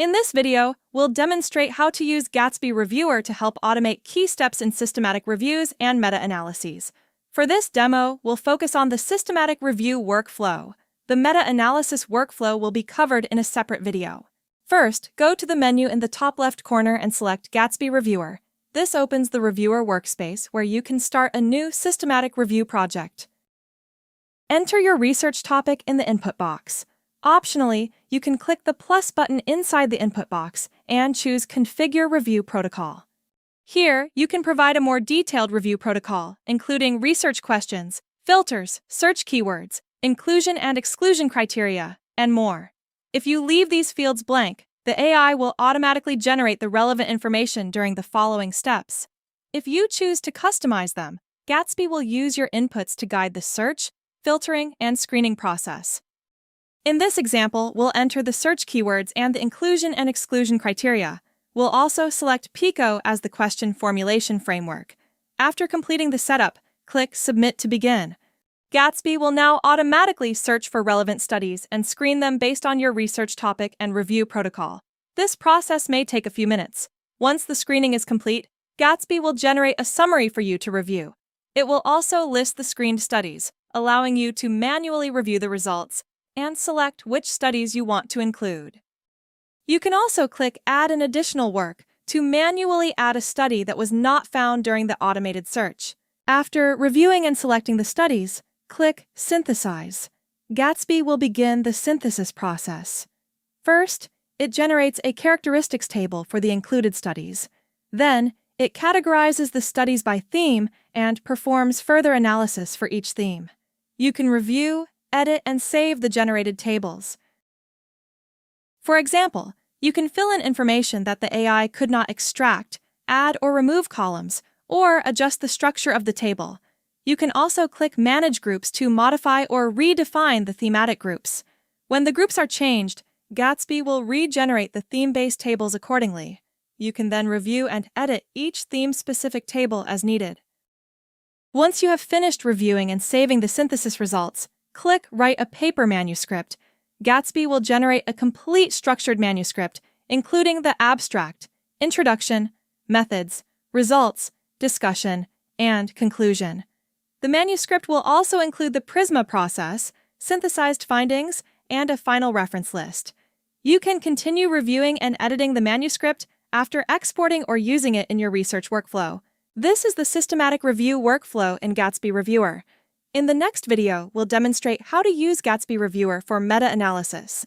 In this video, we'll demonstrate how to use Gatsbi Reviewer to help automate key steps in systematic reviews and meta-analyses. For this demo, we'll focus on the systematic review workflow. The meta-analysis workflow will be covered in a separate video. First, go to the menu in the top left corner and select Gatsbi Reviewer. This opens the Reviewer workspace where you can start a new systematic review project. Enter your research topic in the input box. Optionally, you can click the plus button inside the input box and choose Configure Review Protocol. Here, you can provide a more detailed review protocol, including research questions, filters, search keywords, inclusion and exclusion criteria, and more. If you leave these fields blank, the AI will automatically generate the relevant information during the following steps. If you choose to customize them, Gatsbi will use your inputs to guide the search, filtering, and screening process. In this example, we'll enter the search keywords and the inclusion and exclusion criteria. We'll also select PICO as the question formulation framework. After completing the setup, click Submit to begin. Gatsbi will now automatically search for relevant studies and screen them based on your research topic and review protocol. This process may take a few minutes. Once the screening is complete, Gatsbi will generate a summary for you to review. It will also list the screened studies, allowing you to manually review the results and select which studies you want to include. You can also click Add an additional work to manually add a study that was not found during the automated search. After reviewing and selecting the studies, click Synthesize. Gatsbi will begin the synthesis process. First, it generates a characteristics table for the included studies. Then, it categorizes the studies by theme and performs further analysis for each theme. You can review, edit, and save the generated tables. For example, you can fill in information that the AI could not extract, add or remove columns, or adjust the structure of the table. You can also click Manage Groups to modify or redefine the thematic groups. When the groups are changed, Gatsbi will regenerate the theme-based tables accordingly. You can then review and edit each theme-specific table as needed. Once you have finished reviewing and saving the synthesis results, click Write a Paper Manuscript. Gatsbi will generate a complete structured manuscript, including the abstract, introduction, methods, results, discussion, and conclusion. The manuscript will also include the Prisma process, synthesized findings, and a final reference list. You can continue reviewing and editing the manuscript after exporting or using it in your research workflow. This is the systematic review workflow in Gatsbi Reviewer. In the next video, we'll demonstrate how to use Gatsbi Reviewer for meta-analysis.